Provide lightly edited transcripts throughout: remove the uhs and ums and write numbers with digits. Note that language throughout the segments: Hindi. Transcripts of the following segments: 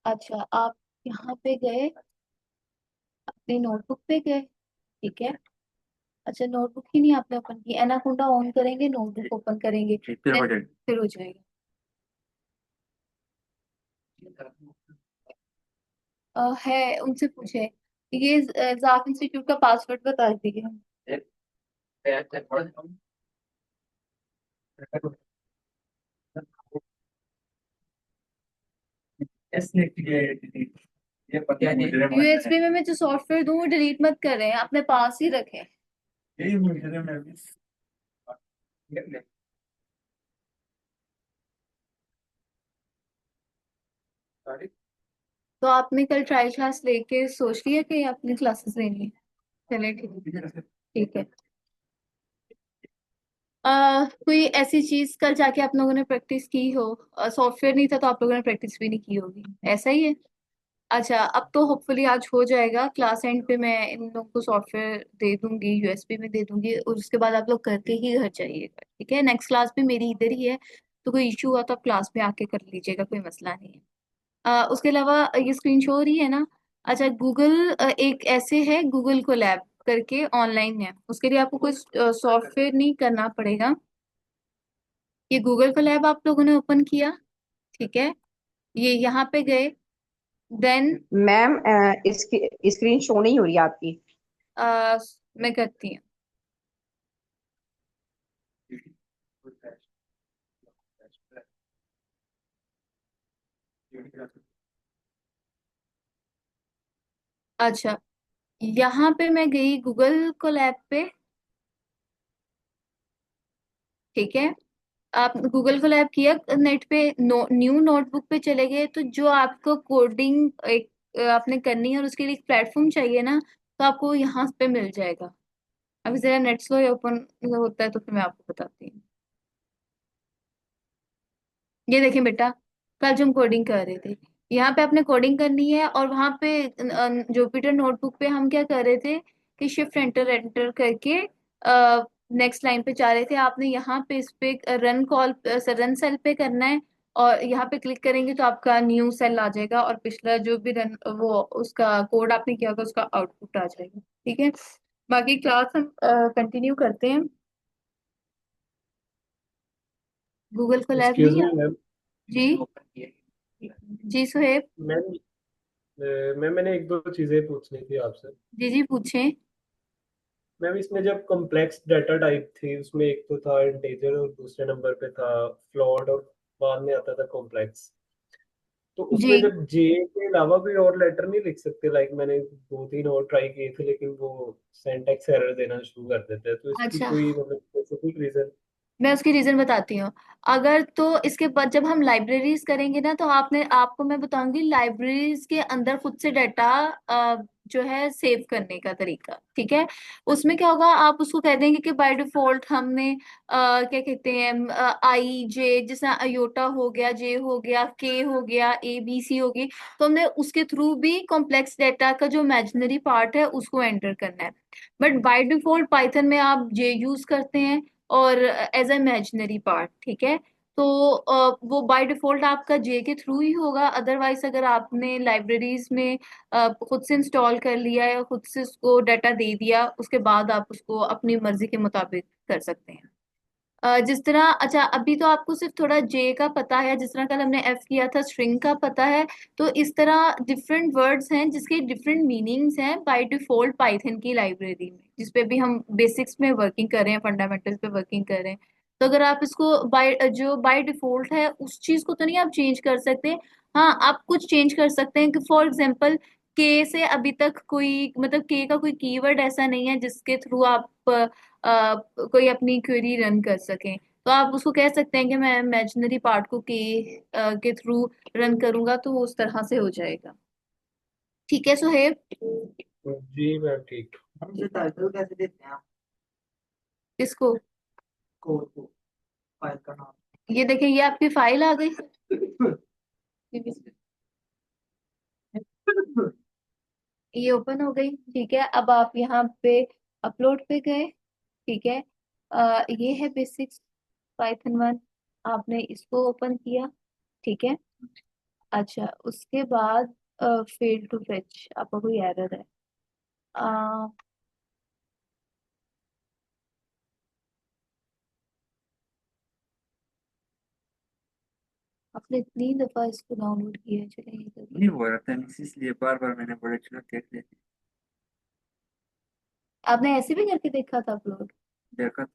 अच्छा, आप यहाँ पे गए, अपनी नोटबुक पे गए। ठीक है। अच्छा, नोटबुक ही नहीं आपने ओपन की, एनाकोंडा ऑन करेंगे, नोटबुक ओपन करेंगे, फिर हो जाएगा। है, उनसे पूछे। ये जाक इंस्टीट्यूट का पासवर्ड बता दीजिए। यूएसबी में मैं जो सॉफ्टवेयर दूं वो डिलीट मत करें, अपने पास ही रखें। तो आपने कल ट्रायल क्लास लेके सोच लिया कि अपनी क्लासेस लेनी है? चले, ठीक है। कोई ऐसी चीज कल जाके आप लोगों ने प्रैक्टिस की हो, सॉफ्टवेयर नहीं था तो आप लोगों ने प्रैक्टिस भी नहीं की होगी, ऐसा ही है? अच्छा, अब तो होपफुली आज हो जाएगा, क्लास एंड पे मैं इन लोगों को सॉफ्टवेयर दे दूंगी, यूएसबी में दे दूंगी, और उसके बाद आप लोग करके ही घर जाइएगा, ठीक है? नेक्स्ट क्लास भी मेरी इधर ही है, तो कोई इशू हुआ तो आप क्लास में आके कर लीजिएगा, कोई मसला नहीं है। उसके अलावा ये स्क्रीन शो हो रही है ना? अच्छा, गूगल एक ऐसे है, गूगल को लैब करके ऑनलाइन है, उसके लिए आपको कोई सॉफ्टवेयर नहीं करना पड़ेगा। ये गूगल को लैब आप लोगों ने ओपन किया, ठीक है? ये यहाँ पे गए, देन मैम इसकी स्क्रीन शो नहीं हो रही आपकी। मैं करती हूँ। अच्छा, यहाँ पे मैं गई गूगल कोलैब पे, ठीक है? आप गूगल कोलैब किया नेट पे, न्यू नोटबुक पे चले गए, तो जो आपको कोडिंग एक आपने करनी है और उसके लिए एक प्लेटफॉर्म चाहिए ना, तो आपको यहाँ पे मिल जाएगा। अभी जरा नेट स्लो ओपन होता है तो फिर मैं आपको बताती हूँ। ये देखें बेटा, कल जो हम कोडिंग कर रहे थे, यहाँ पे आपने कोडिंग करनी है, और वहां पे जुपिटर नोटबुक पे हम क्या कर रहे थे कि शिफ्ट एंटर एंटर करके नेक्स्ट लाइन पे जा रहे थे। आपने यहाँ पे इस पे रन कॉल, रन सेल पे करना है, और यहाँ पे क्लिक करेंगे तो आपका न्यू सेल आ जाएगा, और पिछला जो भी रन वो उसका कोड आपने किया होगा उसका आउटपुट आ जाएगा, ठीक है? बाकी क्लास हम कंटिन्यू करते हैं। गूगल को लैब एक्सक्यूज नहीं मी आप? मैम। जी, जी सुहेब। मैम मैम मैंने एक दो चीजें पूछनी थी आपसे। जी जी, पूछें। मैम इसमें जब कॉम्प्लेक्स डाटा टाइप थी उसमें एक तो था इंटीजर और दूसरे नंबर पे था फ्लोट और बाद में आता था कॉम्प्लेक्स। तो जी, उसमें जब जे के अलावा कोई और लेटर नहीं लिख सकते? लाइक मैंने दो तीन और ट्राई किए थे लेकिन वो सिंटैक्स एरर देना शुरू कर देते हैं, तो इसकी अच्छा, कोई मतलब स्पेसिफिक रीजन? मैं उसकी रीजन बताती हूँ। अगर तो इसके बाद जब हम लाइब्रेरीज करेंगे ना, तो आपने आपको मैं बताऊंगी लाइब्रेरीज के अंदर खुद से डाटा जो है सेव करने का तरीका, ठीक है? उसमें क्या होगा, आप उसको कह देंगे कि बाय डिफॉल्ट हमने क्या कहते हैं, आई जे, जैसा अयोटा हो गया, जे हो गया, के हो गया, ए बी सी होगी, तो हमने उसके थ्रू भी कॉम्प्लेक्स डाटा का जो इमेजिनरी पार्ट है उसको एंटर करना है। बट बाय डिफॉल्ट पाइथन में आप जे यूज करते हैं, और एज ए इमेजिनरी पार्ट, ठीक है? तो वो बाय डिफॉल्ट आपका जे के थ्रू ही होगा। अदरवाइज अगर आपने लाइब्रेरीज में खुद से इंस्टॉल कर लिया या खुद से उसको डाटा दे दिया, उसके बाद आप उसको अपनी मर्जी के मुताबिक कर सकते हैं। जिस तरह, अच्छा अभी तो आपको सिर्फ थोड़ा जे का पता है, जिस तरह कल हमने एफ किया था, स्ट्रिंग का पता है। तो इस तरह डिफरेंट वर्ड्स हैं जिसके डिफरेंट मीनिंग्स हैं बाय डिफॉल्ट पाइथन की लाइब्रेरी में, जिसपे भी हम बेसिक्स में वर्किंग कर रहे हैं, फंडामेंटल्स पे वर्किंग कर रहे हैं। तो अगर आप इसको बाय जो बाय डिफॉल्ट है उस चीज को तो नहीं आप चेंज कर सकते। हाँ, आप कुछ चेंज कर सकते हैं कि फॉर एग्जाम्पल के से अभी तक कोई मतलब के का कोई कीवर्ड ऐसा नहीं है जिसके थ्रू आप कोई अपनी क्वेरी रन कर सकें। तो आप उसको कह सकते हैं कि मैं इमेजिनरी पार्ट को के थ्रू रन करूंगा, तो वो उस तरह से हो जाएगा। ठीक है सुहेब? जी मैम ठीक। हम इसे टाइटल कैसे देते हैं? इसको, कोड को, फाइल का नाम। ये देखिए, ये आपकी फाइल आ गई। ये ओपन हो गई, ठीक है? अब आप यहाँ पे अपलोड पे गए, ठीक है? ये है बेसिक्स पाइथन 1, आपने इसको ओपन किया, ठीक है? अच्छा, उसके बाद फेल टू फेच, आपका कोई एरर है। अ, आपने इतनी दफा इसको डाउनलोड किया है, चलिए ये कर नहीं हो रहा था इसलिए बार बार मैंने बड़े चलो देख लेते आपने ऐसे भी करके देखा था अपलोड। देखा था।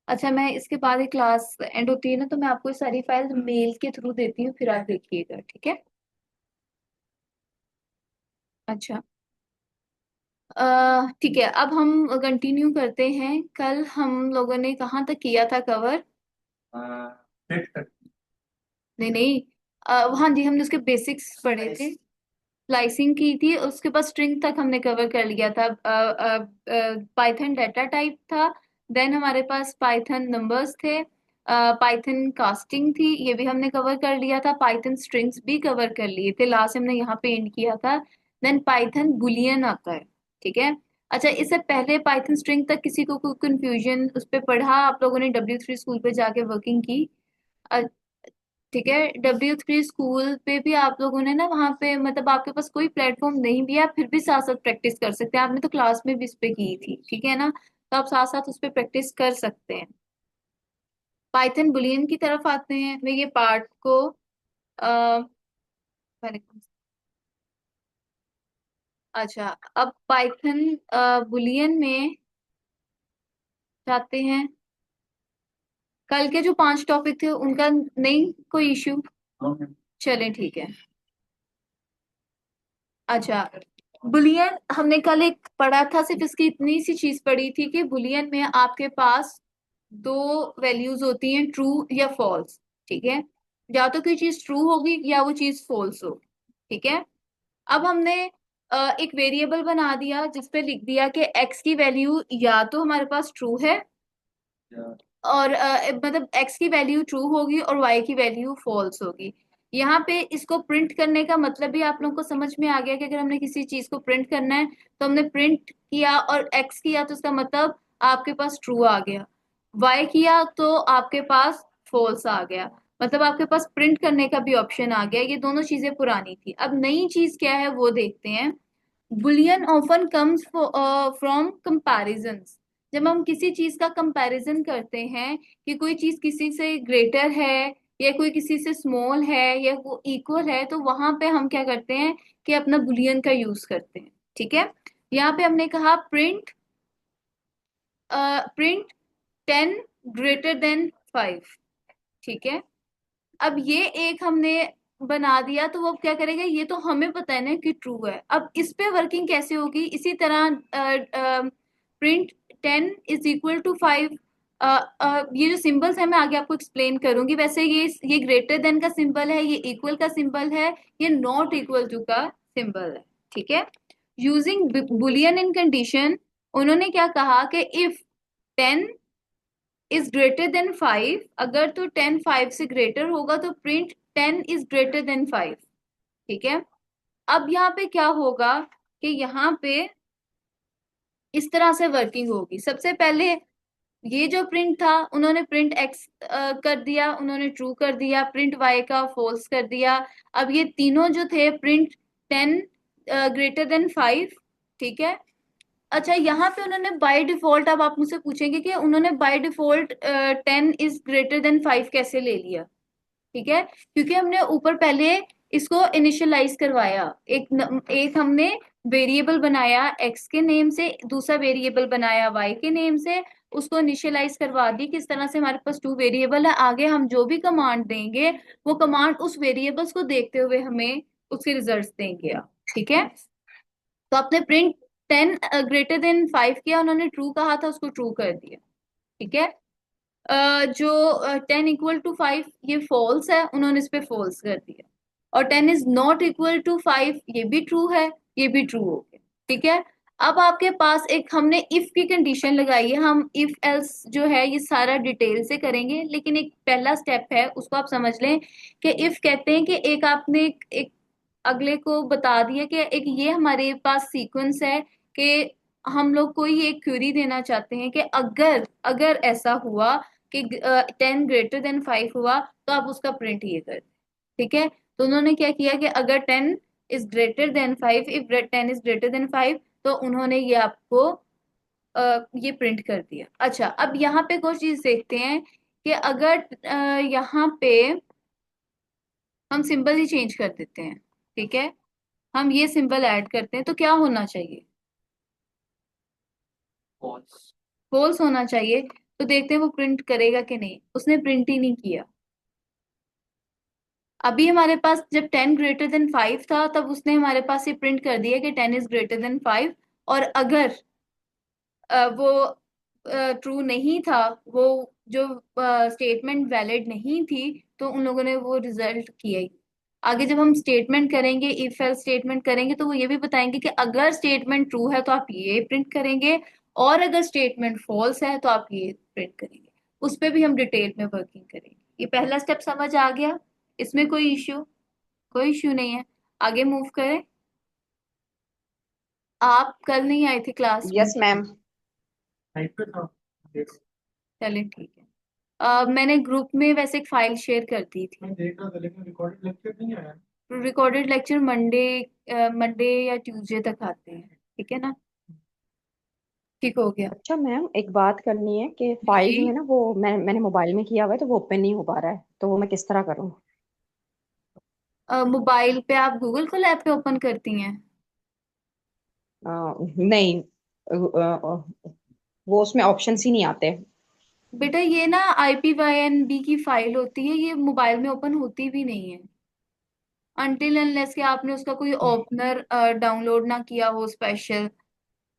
अच्छा, मैं इसके बाद ही क्लास एंड होती है ना, तो मैं आपको ये सारी फाइल मेल के थ्रू देती हूँ, फिर आप देखिएगा, ठीक है। अच्छा, ठीक है, अब हम कंटिन्यू करते हैं। कल हम लोगों ने कहाँ तक किया था कवर? देख तक नहीं नहीं, हाँ जी, हमने उसके बेसिक्स पढ़े थे। स्लाइसिंग की थी, उसके बाद स्ट्रिंग तक हमने कवर कर लिया था। पाइथन डाटा टाइप था, देन हमारे पास पाइथन नंबर्स थे, पाइथन कास्टिंग थी, ये भी हमने कवर कर लिया था। पाइथन स्ट्रिंग्स भी कवर कर लिए थे, लास्ट हमने यहाँ पे एंड किया था। देन पाइथन बुलियन आता है, ठीक है। अच्छा, इससे पहले पाइथन स्ट्रिंग तक किसी को कोई कंफ्यूजन उस पे पढ़ा? आप लोगों ने W3 स्कूल पे जाके वर्किंग की? ठीक है, W3 स्कूल पे भी आप लोगों ने ना, वहाँ पे मतलब आपके पास कोई प्लेटफॉर्म नहीं भी है, आप फिर भी साथ साथ प्रैक्टिस कर सकते हैं। आपने तो क्लास में भी इस पे की थी, ठीक है ना, तो आप साथ साथ उस पे प्रैक्टिस कर सकते हैं। पाइथन बुलियन की तरफ आते हैं, मैं ये पार्ट को आ, अच्छा, अब पाइथन बुलियन में जाते हैं। कल के जो 5 टॉपिक थे उनका नहीं कोई इश्यू? चलें, ठीक है। अच्छा, बुलियन हमने कल एक पढ़ा था, सिर्फ इसकी इतनी सी चीज पढ़ी थी कि बुलियन में आपके पास दो वैल्यूज होती हैं, ट्रू या फॉल्स, ठीक है। या तो कोई चीज ट्रू होगी या वो चीज फॉल्स होगी, ठीक है। अब हमने एक वेरिएबल बना दिया जिसपे लिख दिया कि x की वैल्यू या तो हमारे पास ट्रू है, और मतलब x की वैल्यू ट्रू होगी और y की वैल्यू फॉल्स होगी। यहाँ पे इसको प्रिंट करने का मतलब भी आप लोगों को समझ में आ गया कि अगर हमने किसी चीज को प्रिंट करना है तो हमने प्रिंट किया और x किया तो उसका मतलब आपके पास ट्रू आ गया, y किया तो आपके पास फॉल्स आ गया, मतलब आपके पास प्रिंट करने का भी ऑप्शन आ गया। ये दोनों चीजें पुरानी थी, अब नई चीज क्या है वो देखते हैं। Boolean often comes from comparisons. जब हम किसी चीज का कंपैरिजन करते हैं कि कोई चीज किसी से ग्रेटर है या कोई किसी से स्मॉल है या वो इक्वल है, तो वहां पे हम क्या करते हैं कि अपना बुलियन का यूज करते हैं, ठीक है। यहाँ पे हमने कहा प्रिंट 10 ग्रेटर देन 5, ठीक है। अब ये एक हमने बना दिया, तो वो अब क्या करेगा, ये तो हमें पता है ना कि ट्रू है। अब इस पे वर्किंग कैसे होगी, इसी तरह प्रिंट 10 = 5। ये जो सिंबल्स है मैं आगे आपको एक्सप्लेन करूंगी। वैसे ये ग्रेटर देन का सिंबल है, ये इक्वल का सिंबल है, ये नॉट इक्वल टू का सिंबल है, ठीक है। यूजिंग बुलियन इन कंडीशन, उन्होंने क्या कहा कि इफ 10 > 5, अगर तो 10 5 से ग्रेटर होगा तो प्रिंट 10 > 5, ठीक है। अब यहाँ पे क्या होगा कि यहाँ पे इस तरह से वर्किंग होगी। सबसे पहले ये जो प्रिंट था, उन्होंने प्रिंट x कर दिया, उन्होंने ट्रू कर दिया, प्रिंट y का फॉल्स कर दिया। अब ये तीनों जो थे प्रिंट 10 > 5, ठीक है। अच्छा, यहाँ पे उन्होंने बाय डिफॉल्ट, अब आप मुझसे पूछेंगे कि उन्होंने बाय डिफॉल्ट 10 > 5 कैसे ले लिया, ठीक है। क्योंकि हमने ऊपर पहले इसको इनिशियलाइज करवाया, एक हमने वेरिएबल बनाया x के नेम से, दूसरा वेरिएबल बनाया y के नेम से, उसको इनिशियलाइज करवा दी। किस तरह से हमारे पास 2 वेरिएबल है, आगे हम जो भी कमांड देंगे वो कमांड उस वेरिएबल्स को देखते हुए हमें उसके रिजल्ट्स देंगे, ठीक है। तो आपने प्रिंट 10 > 5 किया, उन्होंने ट्रू कहा था, उसको ट्रू कर दिया, ठीक है। जो 10 = 5 ये फॉल्स है, उन्होंने इस पे फॉल्स कर दिया। और 10 ≠ 5 ये भी ट्रू है, ये भी ट्रू हो गया, ठीक है। अब आपके पास एक हमने इफ की कंडीशन लगाई है। हम इफ एल्स जो है ये सारा डिटेल से करेंगे, लेकिन एक पहला स्टेप है उसको आप समझ लें कि इफ कहते हैं कि एक आपने एक अगले को बता दिया कि एक ये हमारे पास सीक्वेंस है कि हम लोग कोई एक क्वेरी देना चाहते हैं कि अगर अगर ऐसा हुआ कि 10 > 5 हुआ तो आप उसका प्रिंट ये कर दें, ठीक है। तो उन्होंने क्या किया कि अगर 10 is greater than 5, if 10 is greater than 5, तो उन्होंने ये आपको ये प्रिंट कर दिया। अच्छा, अब यहाँ पे कुछ चीज देखते हैं कि अगर यहाँ पे हम सिंबल ही चेंज कर देते हैं, ठीक है, हम ये सिंबल ऐड करते हैं, तो क्या होना चाहिए? फॉल्स। फॉल्स होना चाहिए। तो देखते हैं वो प्रिंट करेगा कि नहीं। उसने प्रिंट ही नहीं किया। अभी हमारे पास जब 10 ग्रेटर देन 5 था, तब उसने हमारे पास ये प्रिंट कर दिया कि 10 इज ग्रेटर देन 5। और अगर वो ट्रू नहीं था, वो जो स्टेटमेंट वैलिड नहीं थी, तो उन लोगों ने वो रिजल्ट किया ही। आगे जब हम स्टेटमेंट करेंगे, इफ एल्स स्टेटमेंट करेंगे, तो वो ये भी बताएंगे कि अगर स्टेटमेंट ट्रू है तो आप ये प्रिंट करेंगे, और अगर स्टेटमेंट फॉल्स है तो आप ये प्रिंट करेंगे। उस पे भी हम डिटेल में वर्किंग करेंगे। ये पहला स्टेप समझ आ गया? इसमें कोई इश्यू नहीं है। आगे मूव करें। आप कल नहीं आए थे क्लास में। Yes ma'am. टाइप पे था। देख चलिए ठीक है। मैंने ग्रुप में वैसे एक फाइल शेयर कर दी थी। मैं देख रहा था लेकिन रिकॉर्डेड लेक्चर नहीं आया। रिकॉर्डेड लेक्चर मंडे या ट्यूसडे तक आते हैं, ठीक है ना? ठीक हो गया। अच्छा मैम, एक बात करनी है कि फाइल जो जी। है ना, वो मैंने मोबाइल में किया हुआ है, तो वो ओपन नहीं हो पा रहा है, तो वो मैं किस तरह करूँ? मोबाइल पे आप गूगल को लैब पे ओपन करती हैं? नहीं, वो उसमें ऑप्शंस ही नहीं आते। बेटा ये ना IPYNB की फाइल होती है, ये मोबाइल में ओपन होती भी नहीं है अनटिल अनलेस कि आपने उसका कोई ओपनर डाउनलोड ना किया हो स्पेशल।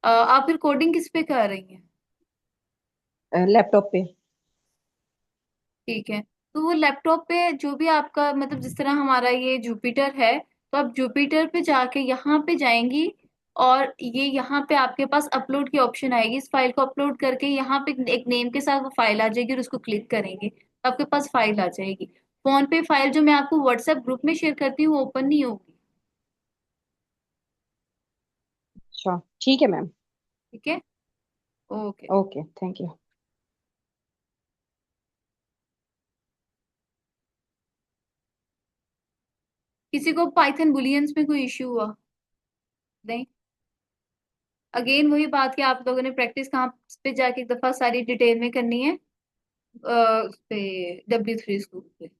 आप फिर कोडिंग किस पे कर रही हैं? लैपटॉप पे। ठीक है। तो वो लैपटॉप पे जो भी आपका मतलब, जिस तरह हमारा ये जुपिटर है, तो आप जुपिटर पे जाके यहाँ पे जाएंगी, और ये यहाँ पे आपके पास अपलोड की ऑप्शन आएगी। इस फाइल को अपलोड करके यहाँ पे एक नेम के साथ वो फाइल आ जाएगी, और उसको क्लिक करेंगे तो आपके पास फाइल आ जाएगी। फोन पे फाइल जो मैं आपको व्हाट्सएप ग्रुप में शेयर करती हूँ, वो ओपन नहीं होगी। अच्छा ठीक है मैम। ठीक है। ओके। Okay, thank you. किसी को पाइथन बुलियंस में कोई इश्यू हुआ? नहीं। अगेन वही बात कि आप लोगों ने प्रैक्टिस कहाँ पे जाके एक दफा सारी डिटेल में करनी है। उस पे W3 स्कूल पे।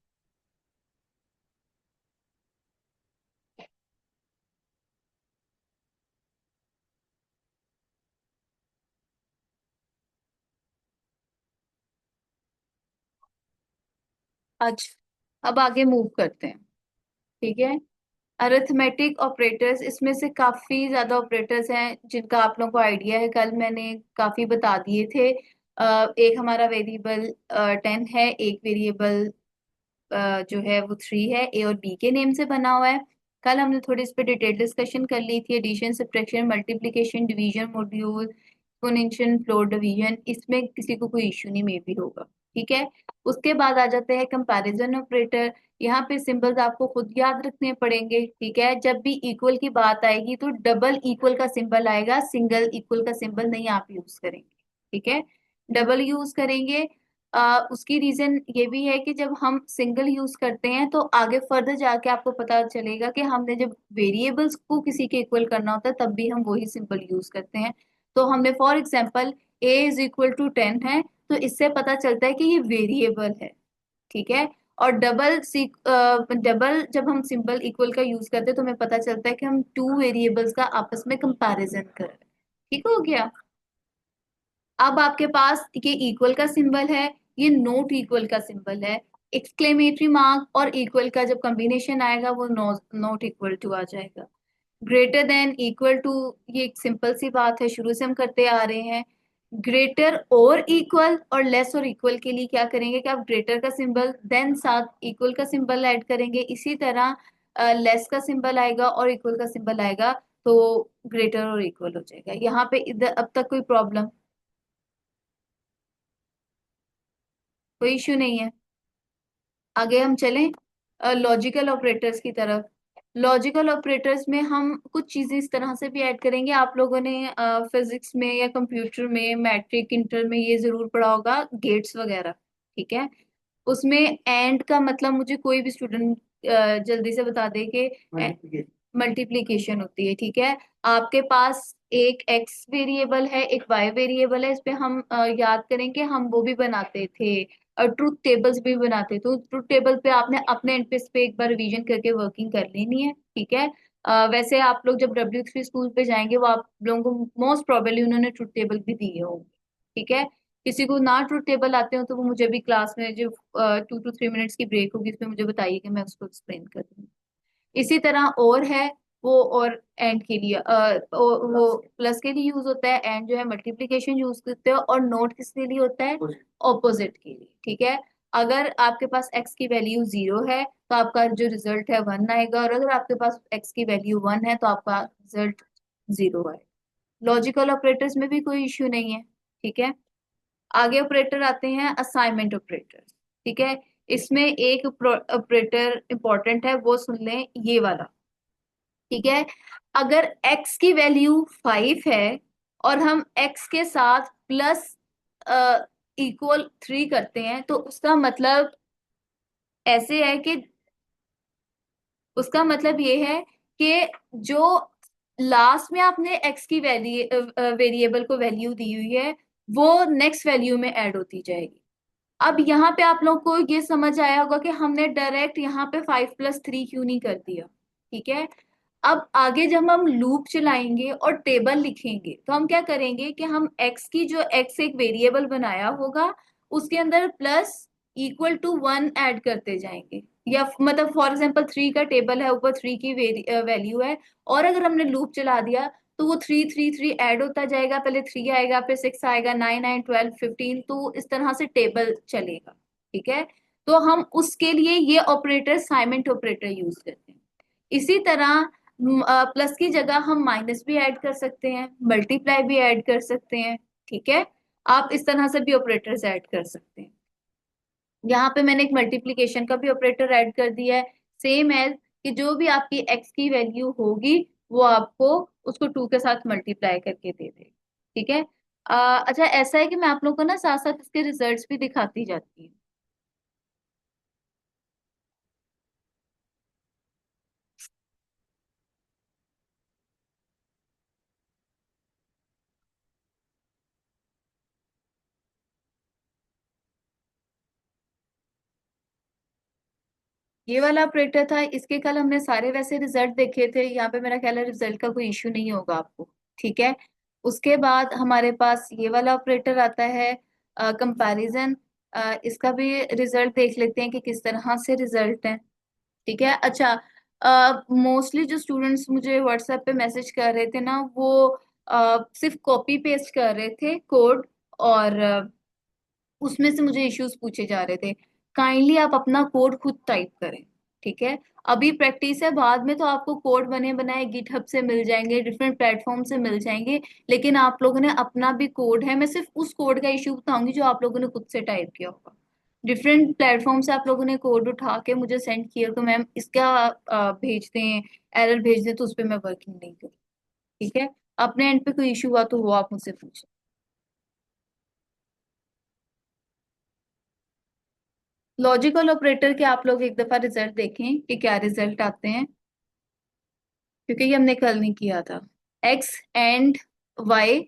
अच्छा, अब आगे मूव करते हैं। ठीक है। अरिथमेटिक ऑपरेटर्स, इसमें से काफी ज्यादा ऑपरेटर्स हैं जिनका आप लोगों को आइडिया है, कल मैंने काफी बता दिए थे। एक हमारा वेरिएबल 10 है, एक वेरिएबल जो है वो 3 है, A और B के नेम से बना हुआ है। कल हमने थोड़ी इस पे डिटेल डिस्कशन कर ली थी। Addition, subtraction, multiplication, division, module, exponential, float, division, इसमें किसी को कोई इश्यू नहीं मे भी होगा। ठीक है। उसके बाद आ जाते हैं कंपैरिजन ऑपरेटर। यहाँ पे सिंबल्स आपको खुद याद रखने पड़ेंगे। ठीक है। जब भी इक्वल की बात आएगी तो डबल इक्वल का सिंबल आएगा, सिंगल इक्वल का सिंबल नहीं आप यूज करेंगे। ठीक है। डबल यूज करेंगे। उसकी रीजन ये भी है कि जब हम सिंगल यूज करते हैं तो आगे फर्दर जाके आपको पता चलेगा कि हमने जब वेरिएबल्स को किसी के इक्वल करना होता है, तब भी हम वही सिंबल यूज करते हैं। तो हमने फॉर एग्जाम्पल A = 10 है, तो इससे पता चलता है कि ये वेरिएबल है। ठीक है। और डबल जब हम सिंबल इक्वल का यूज करते हैं, तो हमें पता चलता है कि हम टू वेरिएबल्स का आपस में कंपैरिजन कर रहे हैं। ठीक हो गया। अब आपके पास ये इक्वल का सिंबल है, ये नॉट इक्वल का सिंबल है। एक्सक्लेमेटरी मार्क और इक्वल का जब कॉम्बिनेशन आएगा, वो नॉट इक्वल टू आ जाएगा। ग्रेटर देन, इक्वल टू, ये एक सिंपल सी बात है, शुरू से हम करते आ रहे हैं। ग्रेटर और इक्वल और लेस और इक्वल के लिए क्या करेंगे कि आप ग्रेटर का सिंबल देन साथ इक्वल का सिंबल ऐड करेंगे। इसी तरह लेस का सिंबल आएगा और इक्वल का सिंबल आएगा, तो ग्रेटर और इक्वल हो जाएगा। यहाँ पे इधर अब तक कोई प्रॉब्लम, कोई इश्यू नहीं है। आगे हम चलें लॉजिकल ऑपरेटर्स की तरफ। लॉजिकल ऑपरेटर्स में हम कुछ चीजें इस तरह से भी ऐड करेंगे। आप लोगों ने फिजिक्स में या कंप्यूटर में, मैट्रिक, इंटर में ये जरूर पढ़ा होगा, गेट्स वगैरह। ठीक है। उसमें एंड का मतलब मुझे कोई भी स्टूडेंट जल्दी से बता दे कि मल्टीप्लिकेशन मल्टीप्लीकेशन होती है। ठीक है, आपके पास एक एक्स वेरिएबल है, एक वाई वेरिएबल है। इस पे हम याद करेंगे, हम वो भी बनाते थे और ट्रूथ टेबल्स भी बनाते थे। तो ट्रूथ टेबल पे आपने अपने एंड पे इस पे एक बार रिवीजन करके वर्किंग कर लेनी है। ठीक है, वैसे आप लोग जब W3 स्कूल पे जाएंगे, वो आप लोगों को मोस्ट प्रोबेबली उन्होंने ट्रूथ टेबल भी दिए होंगे। ठीक है, किसी को ना ट्रूथ टेबल आते हो तो वो मुझे भी क्लास में जो 2 to 3 मिनट्स की ब्रेक होगी उसमें मुझे बताइए कि मैं उसको एक्सप्लेन कर दूंगी। इसी तरह और है वो, और एंड के लिए वो प्लस के लिए यूज होता है, एंड जो है मल्टीप्लिकेशन यूज करते हो, और नोट किसके लिए होता है? ऑपोजिट के लिए। ठीक है, अगर आपके पास एक्स की वैल्यू 0 है तो आपका जो रिजल्ट है 1 आएगा, और अगर आपके पास एक्स की वैल्यू 1 है तो आपका रिजल्ट 0 आएगा। लॉजिकल ऑपरेटर्स में भी कोई इश्यू नहीं है। ठीक है, आगे ऑपरेटर आते हैं असाइनमेंट ऑपरेटर। ठीक है, इसमें एक ऑपरेटर इंपॉर्टेंट है, वो सुन लें, ये वाला। ठीक है, अगर x की वैल्यू 5 है और हम x के साथ प्लस इक्वल 3 करते हैं, तो उसका मतलब ऐसे है कि उसका मतलब ये है कि जो लास्ट में आपने x की वेरिएबल को वैल्यू दी हुई है, वो नेक्स्ट वैल्यू में ऐड होती जाएगी। अब यहाँ पे आप लोग को ये समझ आया होगा कि हमने डायरेक्ट यहाँ पे 5+3 क्यों नहीं कर दिया। ठीक है, अब आगे जब हम लूप चलाएंगे और टेबल लिखेंगे तो हम क्या करेंगे कि हम x की, जो x एक वेरिएबल बनाया होगा, उसके अंदर प्लस इक्वल टू 1 ऐड करते जाएंगे। या मतलब फॉर एग्जांपल 3 का टेबल है, ऊपर 3 की वैल्यू है, और अगर हमने लूप चला दिया तो वो 3 3 3 ऐड होता जाएगा। पहले 3 आएगा, फिर 6 आएगा, 9 9 12 15, तो इस तरह से टेबल चलेगा। ठीक है, तो हम उसके लिए ये ऑपरेटर असाइनमेंट ऑपरेटर यूज करते हैं। इसी तरह प्लस की जगह हम माइनस भी ऐड कर सकते हैं, मल्टीप्लाई भी ऐड कर सकते हैं। ठीक है, आप इस तरह से भी ऑपरेटर्स ऐड कर सकते हैं। यहाँ पे मैंने एक मल्टीप्लिकेशन का भी ऑपरेटर ऐड कर दिया है, सेम एज कि जो भी आपकी एक्स की वैल्यू होगी वो आपको उसको 2 के साथ मल्टीप्लाई करके दे दे। ठीक है, अच्छा ऐसा है कि मैं आप लोग को ना साथ साथ इसके रिजल्ट्स भी दिखाती जाती हूँ। ये वाला ऑपरेटर था, इसके कल हमने सारे वैसे रिजल्ट देखे थे। यहाँ पे मेरा ख्याल है रिजल्ट का कोई इश्यू नहीं होगा आपको। ठीक है, उसके बाद हमारे पास ये वाला ऑपरेटर आता है कंपैरिजन। इसका भी रिजल्ट देख लेते हैं कि किस तरह से रिजल्ट है। ठीक है, अच्छा, मोस्टली जो स्टूडेंट्स मुझे व्हाट्सएप पे मैसेज कर रहे थे ना, वो सिर्फ कॉपी पेस्ट कर रहे थे कोड, और उसमें से मुझे इश्यूज पूछे जा रहे थे। काइंडली आप अपना कोड खुद टाइप करें। ठीक है, अभी प्रैक्टिस है, बाद में तो आपको कोड बने बनाए गिटहब से मिल जाएंगे, डिफरेंट प्लेटफॉर्म से मिल जाएंगे, लेकिन आप लोगों ने अपना भी कोड है। मैं सिर्फ उस कोड का इश्यू बताऊंगी जो आप लोगों ने खुद से टाइप किया होगा। डिफरेंट प्लेटफॉर्म से आप लोगों ने कोड उठा के मुझे सेंड किया तो मैम इसका भेज दें, एरर भेज दें, तो उस पर मैं वर्किंग नहीं करूँ। ठीक है, अपने एंड पे कोई इशू हुआ तो वो आप मुझसे पूछें। लॉजिकल ऑपरेटर के आप लोग एक दफा रिजल्ट देखें कि क्या रिजल्ट आते हैं, क्योंकि ये हमने कल नहीं किया था। एक्स एंड वाई,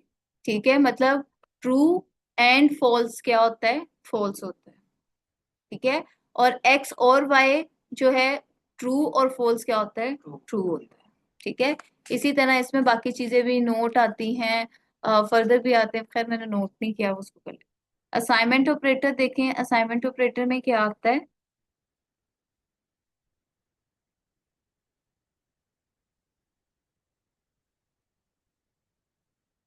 ठीक है, मतलब ट्रू एंड फॉल्स क्या होता है? फॉल्स होता है। ठीक है, और एक्स और वाई जो है ट्रू और फॉल्स क्या होता है? ट्रू होता है। ठीक है, इसी तरह इसमें बाकी चीजें भी नोट आती हैं, फर्दर भी आते हैं। खैर मैंने नोट नहीं किया, उसको कर लिया। असाइनमेंट ऑपरेटर देखें, असाइनमेंट ऑपरेटर में क्या आता है?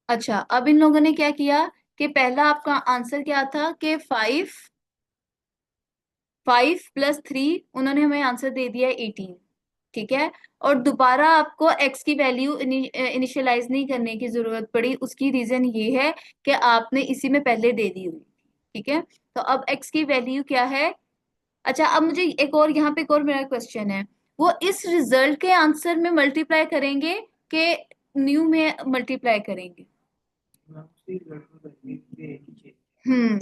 अच्छा, अब इन लोगों ने क्या किया कि पहला आपका आंसर क्या था कि 5+3, उन्होंने हमें आंसर दे दिया 18। ठीक है, और दोबारा आपको x की वैल्यू इनिशियलाइज नहीं करने की जरूरत पड़ी। उसकी रीजन ये है कि आपने इसी में पहले दे दी हुई। ठीक है, तो अब x की वैल्यू क्या है? अच्छा, अब मुझे एक और, यहाँ पे एक और मेरा क्वेश्चन है, वो इस रिजल्ट के आंसर में मल्टीप्लाई करेंगे कि न्यू में मल्टीप्लाई करेंगे?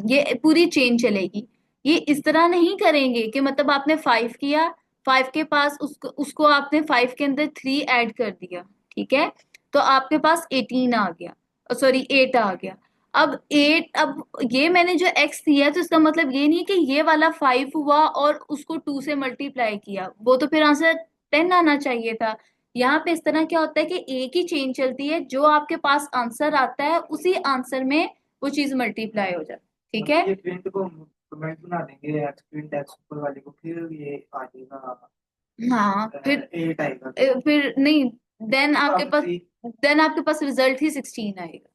ये पूरी चेन चलेगी। ये इस तरह नहीं करेंगे कि मतलब आपने 5 किया, 5 के पास उसको उसको आपने 5 के अंदर 3 ऐड कर दिया, ठीक है, तो आपके पास 18 आ गया, सॉरी 8 आ गया। अब ये मैंने जो x दिया है तो इसका मतलब ये नहीं है कि ये वाला 5 हुआ और उसको 2 से मल्टीप्लाई किया, वो तो फिर आंसर 10 आना चाहिए था। यहाँ पे इस तरह क्या होता है कि एक ही चेन चलती है, जो आपके पास आंसर आता है उसी आंसर में वो चीज मल्टीप्लाई हो जाती है, ठीक है। ये प्रिंट को कमेंट बना देंगे एक्स प्रिंट एक्स ऊपर वाले को, फिर ये आ जाएगा हाँ फिर 8 आएगा। फिर नहीं, देन आपके अब पास थ्री देन आपके पास रिजल्ट ही 16 आएगा।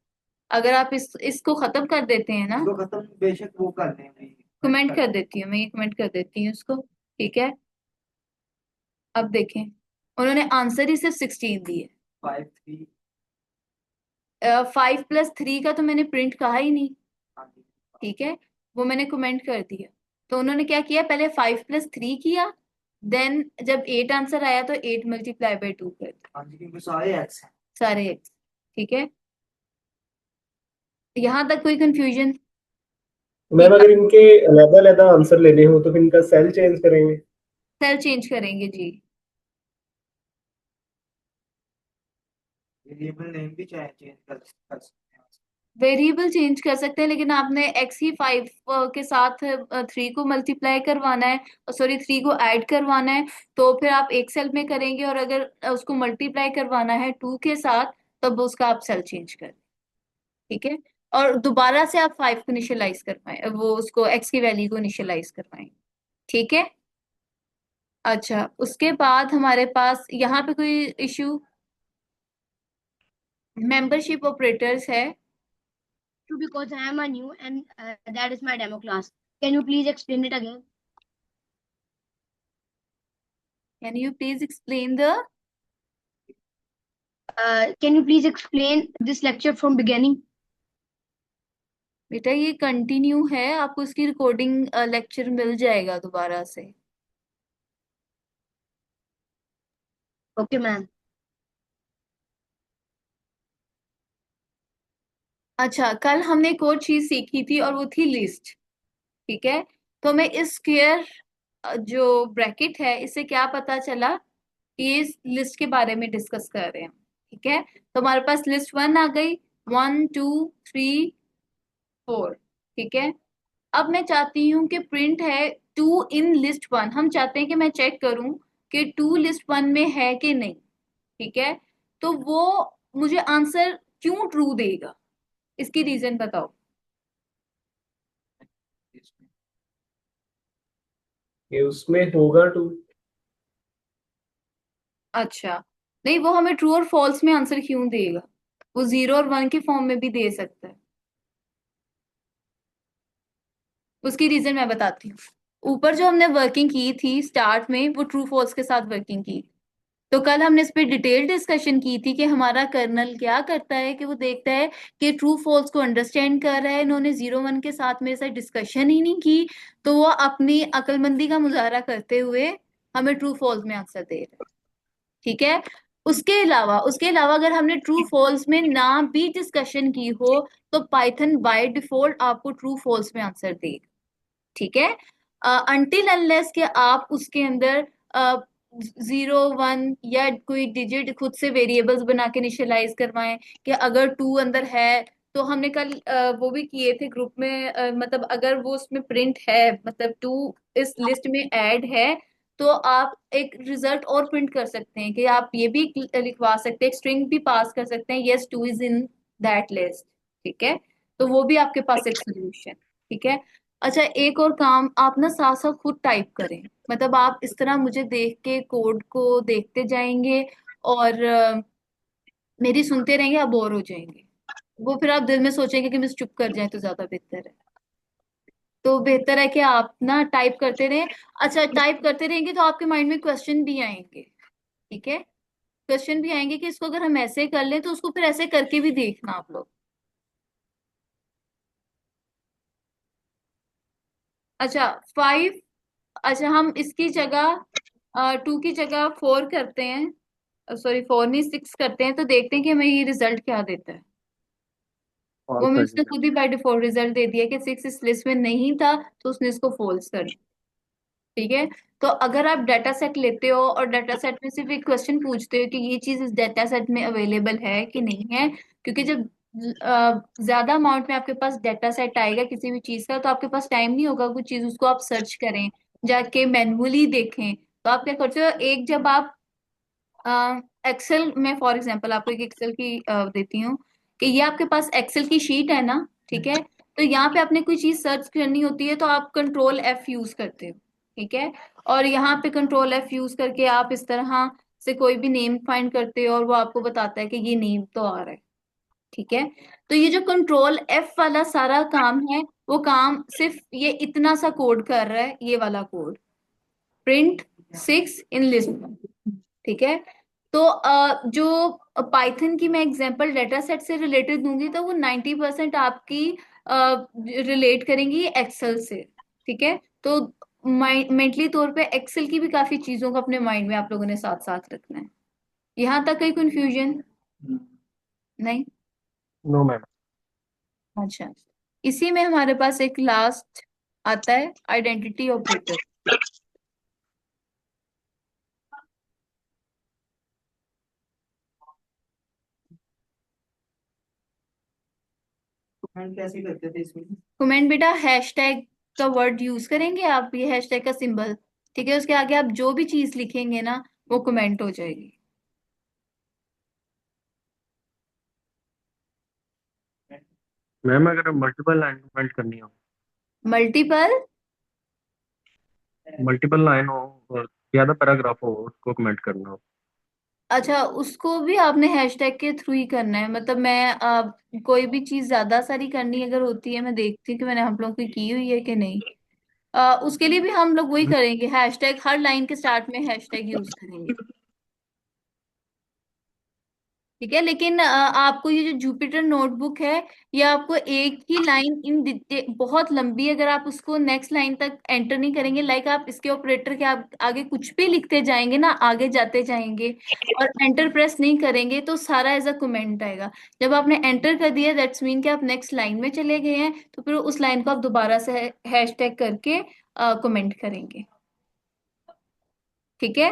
अगर आप इसको खत्म कर देते हैं ना, इसको खत्म बेशक वो कर लें अभी, कमेंट कर देती हूँ मैं, ये कमेंट कर देती हूँ इसको, ठीक है। अब देखें, उन्होंने आंसर ही सिर्फ 16 दिए। 5 3 5 + 3 का तो मैंने प्रिंट कहा ही नहीं, आगे। ठीक है, वो मैंने कमेंट कर दिया। तो उन्होंने क्या किया, पहले 5 + 3 किया, देन जब 8 आंसर आया तो 8 × 2 कर दिया, हाँ जी, क्योंकि सारे एक्स हैं। सारे x, ठीक है। यहाँ तक कोई कंफ्यूजन? मैम अगर इनके अलग अलग आंसर लेने हो तो फिर इनका सेल चेंज करेंगे? सेल चेंज करेंगे जी। वेरिएबल नेम भी चाहे चेंज कर सकते हैं। वेरिएबल चेंज कर सकते हैं, लेकिन आपने x ही 5 के साथ 3 को मल्टीप्लाई करवाना है, सॉरी 3 को ऐड करवाना है, तो फिर आप एक सेल में करेंगे, और अगर उसको मल्टीप्लाई करवाना है 2 के साथ, तब उसका आप सेल चेंज करें, ठीक है। और दोबारा से आप 5 को इनिशियलाइज करवाएं, वो उसको x की वैल्यू को इनिशियलाइज करवाएं, ठीक है। अच्छा, उसके बाद हमारे पास यहाँ पे कोई इशू, मेंबरशिप ऑपरेटर्स है। Because I am a new and that is my demo class. Can you please explain it again? Can you please explain the Can you please explain this lecture from beginning? बेटा ये कंटिन्यू है, आपको इसकी रिकॉर्डिंग लेक्चर मिल जाएगा दोबारा से। Okay, ma'am. अच्छा, कल हमने एक और चीज सीखी थी और वो थी लिस्ट, ठीक है। तो मैं इस स्क्वायर जो ब्रैकेट है, इससे क्या पता चला कि इस लिस्ट के बारे में डिस्कस कर रहे हैं, ठीक है। तो हमारे पास लिस्ट 1 आ गई, 1 2 3 4, ठीक है। अब मैं चाहती हूँ कि प्रिंट है 2 इन लिस्ट 1, हम चाहते हैं कि मैं चेक करूं कि 2 लिस्ट 1 में है कि नहीं, ठीक है। तो वो मुझे आंसर क्यों ट्रू देगा, इसकी रीजन बताओ। ये उसमें होगा 2। अच्छा, नहीं, वो हमें ट्रू और फॉल्स में आंसर क्यों देगा, वो 0 और 1 के फॉर्म में भी दे सकता है। उसकी रीजन मैं बताती हूँ। ऊपर जो हमने वर्किंग की थी स्टार्ट में, वो ट्रू फॉल्स के साथ वर्किंग की, तो कल हमने इस पे डिटेल डिस्कशन की थी कि हमारा कर्नल क्या करता है कि वो देखता है कि ट्रू फॉल्स को अंडरस्टैंड कर रहा है। इन्होंने 0 1 के साथ मेरे साथ डिस्कशन ही नहीं की, तो वो अपनी अक्लमंदी का मुजाहरा करते हुए हमें ट्रू फॉल्स में आंसर दे रहा है, ठीक है। उसके अलावा अगर हमने ट्रू फॉल्स में ना भी डिस्कशन की हो, तो पाइथन बाय डिफॉल्ट आपको ट्रू फॉल्स में आंसर देगा, ठीक है। अनटिल अनलेस के आप उसके अंदर 0 1 या कोई डिजिट खुद से वेरिएबल्स बना के इनिशियलाइज करवाएं, कि अगर 2 अंदर है, तो हमने कल वो भी किए थे ग्रुप में, मतलब अगर वो उसमें प्रिंट है, मतलब 2 इस लिस्ट में ऐड है, तो आप एक रिजल्ट और प्रिंट कर सकते हैं, कि आप ये भी लिखवा सकते हैं, स्ट्रिंग भी पास कर सकते हैं, yes 2 is in that list, ठीक है। तो वो भी आपके पास एक सोल्यूशन, ठीक है। अच्छा, एक और काम, आप ना साथ साथ खुद टाइप करें, मतलब आप इस तरह मुझे देख के कोड को देखते जाएंगे और मेरी सुनते रहेंगे, आप बोर हो जाएंगे, वो फिर आप दिल में सोचेंगे कि मुझे चुप कर जाए तो ज्यादा बेहतर है। तो बेहतर है कि आप ना टाइप करते रहें। अच्छा, टाइप करते रहेंगे तो आपके माइंड में क्वेश्चन भी आएंगे, ठीक है, क्वेश्चन भी आएंगे कि इसको अगर हम ऐसे कर लें, तो उसको फिर ऐसे करके भी देखना आप लोग। अच्छा 5, अच्छा हम इसकी जगह 2 की जगह 4 करते हैं, सॉरी 4 नहीं 6 करते हैं, तो देखते हैं कि हमें ये रिजल्ट क्या देता है। वो फॉल्स मैं आ उसने जाएगा। खुद ही बाय डिफॉल्ट रिजल्ट दे दिया कि 6 इस लिस्ट में नहीं था, तो उसने इसको फॉल्स कर दिया। ठीक है। तो अगर आप डाटा सेट लेते हो और डाटा सेट में सिर्फ एक क्वेश्चन पूछते हो कि ये चीज इस डाटा सेट में अवेलेबल है कि नहीं है, क्योंकि जब ज्यादा अमाउंट में आपके पास डाटा सेट आएगा किसी भी चीज का, तो आपके पास टाइम नहीं होगा कुछ चीज उसको आप सर्च करें, जाके मैनुअली देखें। तो आप क्या करते हो, एक जब आप एक्सेल में, फॉर एग्जांपल आपको एक एक्सेल की देती हूँ कि ये आपके पास एक्सेल की शीट है ना, ठीक है। तो यहाँ पे आपने कोई चीज सर्च करनी होती है तो आप कंट्रोल एफ यूज करते हो, ठीक है। और यहाँ पे कंट्रोल एफ यूज करके आप इस तरह से कोई भी नेम फाइंड करते हो और वो आपको बताता है कि ये नेम तो आ रहा है, ठीक है। तो ये जो कंट्रोल एफ वाला सारा काम है, वो काम सिर्फ ये इतना सा कोड कर रहा है, ये वाला कोड, प्रिंट 6 इन लिस्ट, ठीक है। तो जो पाइथन की मैं एग्जांपल डेटा सेट से रिलेटेड दूंगी तो वो 90% आपकी रिलेट करेंगी एक्सेल से, ठीक है। तो मेंटली तौर पे एक्सेल की भी काफी चीजों को अपने माइंड में आप लोगों ने साथ साथ रखना है। यहाँ तक कोई कंफ्यूजन नहीं? No ma'am. अच्छा, इसी में हमारे पास एक लास्ट आता है आइडेंटिटी ऑपरेटर। कमेंट कैसे करते थे इसमें? कमेंट बेटा हैशटैग का वर्ड यूज करेंगे आप, ये हैशटैग का सिंबल, ठीक है। उसके आगे आप जो भी चीज लिखेंगे ना वो कमेंट हो जाएगी। मैम अगर मल्टीपल लाइन कमेंट करनी हो, मल्टीपल, मल्टीपल लाइन हो और ज्यादा पैराग्राफ हो, उसको कमेंट करना हो। अच्छा उसको भी आपने हैशटैग के थ्रू ही करना है। मतलब मैं कोई भी चीज ज्यादा सारी करनी अगर होती है, मैं देखती हूँ कि मैंने हम लोग की हुई है कि नहीं, उसके लिए भी हम लोग वही करेंगे, हैशटैग हर लाइन के स्टार्ट में हैशटैग यूज करेंगे, ठीक है। लेकिन आपको ये जो जुपिटर नोटबुक है, ये आपको एक ही लाइन इन बहुत लंबी, अगर आप उसको नेक्स्ट लाइन तक एंटर नहीं करेंगे, लाइक आप इसके ऑपरेटर के आप आगे कुछ भी लिखते जाएंगे ना, आगे जाते जाएंगे और एंटर प्रेस नहीं करेंगे, तो सारा एज अ कमेंट आएगा। जब आपने एंटर कर दिया दैट्स मीन कि आप नेक्स्ट लाइन में चले गए हैं, तो फिर उस लाइन को आप दोबारा से हैशटैग करके कमेंट करेंगे, ठीक है।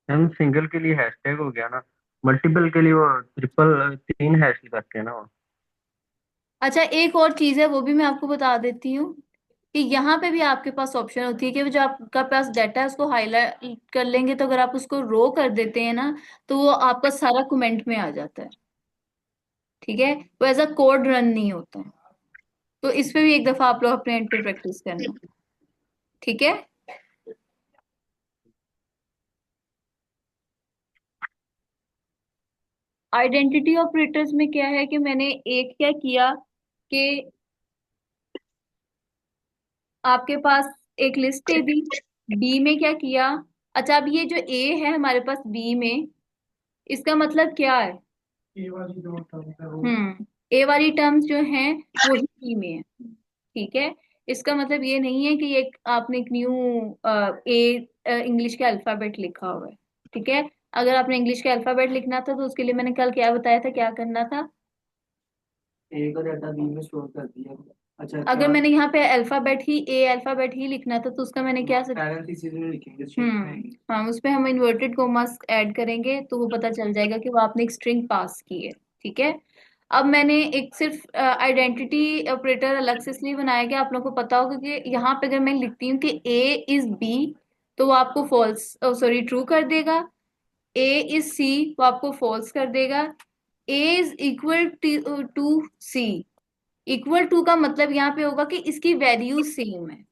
मैम सिंगल के लिए हैशटैग हो गया ना, मल्टीपल के लिए वो ट्रिपल 3 हैश करते हैं ना वो। अच्छा एक और चीज है वो भी मैं आपको बता देती हूँ कि यहाँ पे भी आपके पास ऑप्शन होती है कि जो आपका पास डाटा है उसको हाईलाइट कर लेंगे, तो अगर आप उसको रो कर देते हैं ना, तो वो आपका सारा कमेंट में आ जाता है, ठीक है। वो एज अ कोड रन नहीं होता है। तो इस पे भी एक दफा आप लोग अपने एंड पे प्रैक्टिस करना, ठीक है। आइडेंटिटी ऑपरेटर्स में क्या है कि मैंने एक क्या किया कि आपके पास एक लिस्ट दे दी, बी में क्या किया। अच्छा अब ये जो ए है हमारे पास बी में, इसका मतलब क्या है? ये वाली जो टर्म है वो ए वाली टर्म्स जो हैं वो ही बी में है, ठीक है। इसका मतलब ये नहीं है कि एक आपने एक न्यू ए इंग्लिश का अल्फाबेट लिखा हुआ है, ठीक है। अगर आपने इंग्लिश का अल्फाबेट लिखना था तो उसके लिए मैंने कल क्या बताया था, क्या करना था। ए का डाटा बी में स्टोर कर दिया। अच्छा अगर क्या मैंने यहाँ पे अल्फाबेट ही लिखना था तो उसका मैंने क्या पैरेंथेसिस में लिखेंगे स्ट्रिंग में? हाँ उस पे हम इन्वर्टेड कोमास ऐड करेंगे तो वो पता चल जाएगा कि वो आपने एक स्ट्रिंग पास की है, ठीक है। अब मैंने एक सिर्फ आइडेंटिटी ऑपरेटर अलग से इसलिए बनाया कि आप लोगों को पता होगा कि यहाँ पे अगर मैं लिखती हूँ कि ए इज बी, तो वो आपको फॉल्स सॉरी ट्रू कर देगा। ए इज सी, वो आपको फॉल्स कर देगा। A is equal to C, equal to का मतलब यहाँ पे होगा कि इसकी वैल्यू सेम है,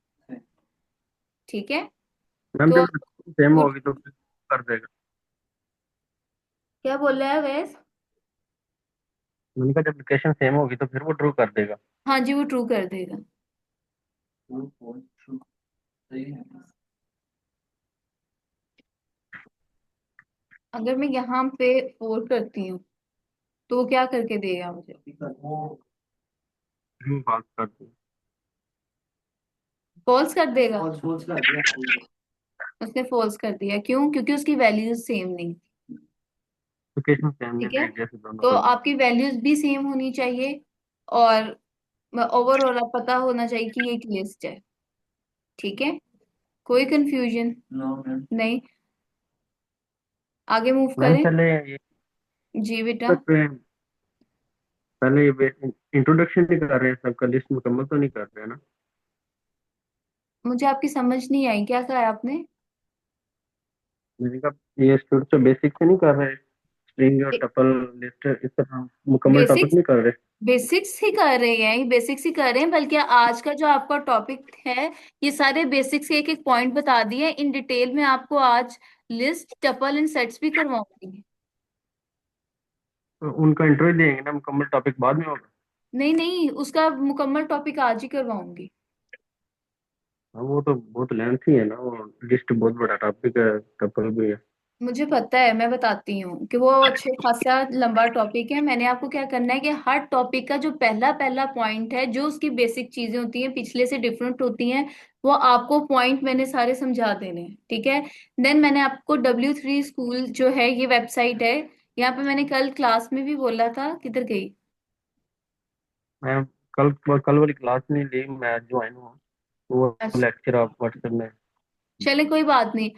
ठीक है। मैम तो जब सेम वो होगी तो फिर कर देगा। क्या बोल रहा है वैस? मैंने कहा जब लोकेशन सेम होगी तो फिर वो ट्रू कर देगा। हाँ जी वो ट्रू कर देगा। ट्रू फॉल्स ट्रू सही है। अगर मैं यहाँ पे 4 करती हूँ तो वो क्या करके देगा मुझे? वो ट्रू फॉल्स कर देगा। फॉल्स कर देगा। फॉल्स फॉल्स कर दिया। उसने फॉल्स कर दिया, क्यों? क्योंकि उसकी वैल्यूज सेम नहीं, लोकेशन सेम ठीक नहीं है। है जैसे दोनों तो को। आपकी वैल्यूज भी सेम होनी चाहिए और ओवरऑल आप पता होना चाहिए कि ये एक लिस्ट है, ठीक है, कोई कंफ्यूजन नो मैम। नहीं? आगे मूव मैम करें। पहले ये जी बेटा। कर रहे हैं, पहले ये इंट्रोडक्शन नहीं कर रहे हैं, सबका लिस्ट मुकम्मल तो नहीं कर रहे हैं ना? मुझे आपकी समझ नहीं आई, क्या कहा आपने? मैंने कहा ये शुरू से बेसिक से नहीं कर रहे, स्ट्रिंग और टपल लिस्ट इस तरह मुकम्मल टॉपिक बेसिक्स नहीं कर रहे। बेसिक्स ही कर रहे हैं, ये बेसिक्स ही कर रहे हैं, बल्कि आज का जो आपका टॉपिक है ये सारे बेसिक्स के एक एक पॉइंट बता दिए इन डिटेल में। आपको आज लिस्ट, टपल एंड सेट्स भी करवाऊंगी। तो उनका इंटरव्यू देंगे ना, मुकम्मल टॉपिक बाद में होगा? नहीं नहीं, उसका मुकम्मल टॉपिक आज ही करवाऊंगी। हाँ, वो तो बहुत लेंथी है ना, वो लिस्ट बहुत बड़ा टॉपिक है, टपल भी है। मुझे पता है, मैं बताती हूँ कि वो अच्छे खासा लंबा टॉपिक है। मैंने आपको क्या करना है कि हर टॉपिक का जो पहला पहला पॉइंट है, जो उसकी बेसिक चीजें होती हैं पिछले से डिफरेंट होती हैं, वो आपको पॉइंट मैंने सारे समझा देने हैं, ठीक है? देन मैंने आपको W3 स्कूल जो है, ये वेबसाइट है। यहाँ पे मैंने कल क्लास में भी बोला था, किधर गई? मैं कल कल वाली क्लास नहीं ली, मैं ज्वाइन हुआ, वो अच्छा, लेक्चर आप व्हाट्सएप में। चले कोई बात नहीं।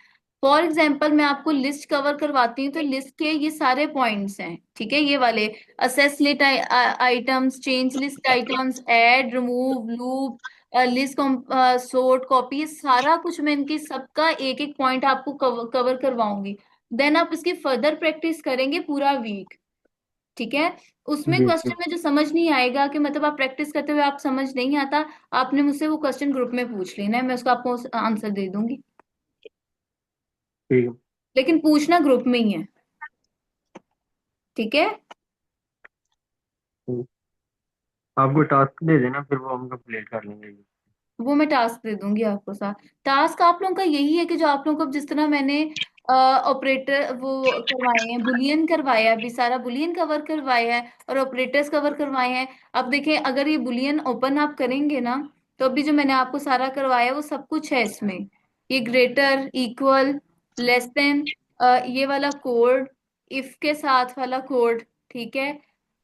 फॉर एग्जाम्पल मैं आपको लिस्ट कवर करवाती हूँ, तो लिस्ट के ये सारे पॉइंट्स हैं, ठीक है? ये वाले assess list items, change list items, add, remove, loop, list, sort, copy, ये सारा कुछ मैं इनकी सबका एक एक पॉइंट आपको कवर करवाऊंगी। देन आप इसकी फर्दर प्रैक्टिस करेंगे पूरा वीक, ठीक है? उसमें जी जी क्वेश्चन में जो समझ नहीं आएगा, कि मतलब आप प्रैक्टिस करते हुए आप समझ नहीं आता, आपने मुझसे वो क्वेश्चन ग्रुप में पूछ लेना है, मैं उसका आपको आंसर दे दूंगी। ठीक है। लेकिन पूछना ग्रुप में ही है, ठीक है? हम्म। आपको टास्क दे देना, फिर वो हम कंप्लीट कर लेंगे। वो मैं टास्क दे दूंगी आपको। साथ टास्क आप लोगों का यही है कि जो आप लोगों को जिस तरह मैंने ऑपरेटर वो करवाए हैं, बुलियन करवाया है, अभी सारा बुलियन कवर करवाया है और ऑपरेटर्स कवर करवाए हैं। अब देखें, अगर ये बुलियन ओपन आप करेंगे ना, तो अभी जो मैंने आपको सारा करवाया है वो सब कुछ है इसमें। ये ग्रेटर, इक्वल, लेस देन, ये वाला कोड, इफ के साथ वाला कोड, ठीक है?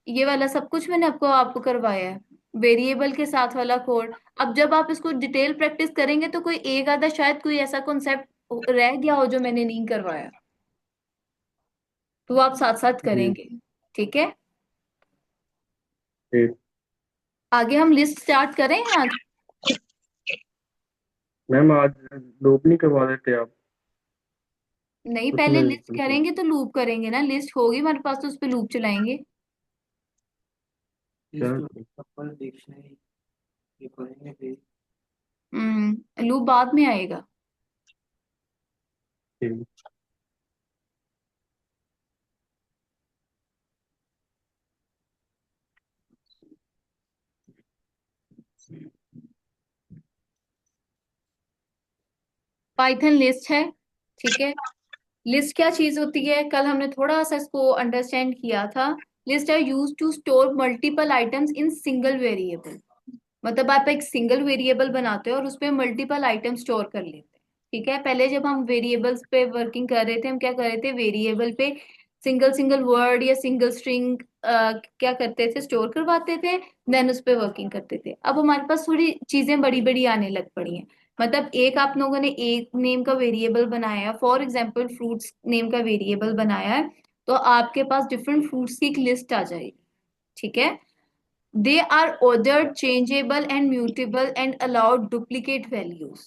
ये वाला सब कुछ मैंने आपको आपको करवाया है, वेरिएबल के साथ वाला कोड। अब जब आप इसको डिटेल प्रैक्टिस करेंगे तो कोई एक आधा शायद कोई ऐसा कॉन्सेप्ट रह गया हो जो मैंने नहीं करवाया, तो वो आप साथ साथ जी करेंगे, ठीक है? ठीक। आगे हम लिस्ट स्टार्ट करें आज? मैम आज लूप नहीं करवा देते आप? नहीं, पहले उसमें लिस्ट करेंगे तो लूप करेंगे ना, लिस्ट होगी हमारे पास तो उस पर लूप चलाएंगे। लिस्ट टपल डिक्शनरी ये करेंगे फिर। लूप बाद में आएगा। ठीक। पाइथन लिस्ट है, ठीक है? लिस्ट क्या चीज होती है, कल हमने थोड़ा सा इसको अंडरस्टैंड किया था। List are use to store multiple items in single variable. मतलब आप एक सिंगल वेरिएबल बनाते हो और उसपे मल्टीपल आइटम स्टोर कर लेते हैं, ठीक है? पहले जब हम वेरिएबल्स पे वर्किंग कर रहे थे, हम क्या कर रहे थे, वेरिएबल पे सिंगल सिंगल वर्ड या सिंगल स्ट्रिंग क्या करते थे, स्टोर करवाते थे, देन उस पे वर्किंग करते थे। अब हमारे पास थोड़ी चीजें बड़ी बड़ी आने लग पड़ी हैं। मतलब एक आप लोगों ने एक नेम का वेरिएबल बनाया, फॉर एग्जाम्पल फ्रूट्स नेम का वेरिएबल बनाया है, तो आपके पास डिफरेंट फ्रूट्स की एक लिस्ट आ जाएगी, ठीक है? They are ordered, changeable and mutable and allowed duplicate values.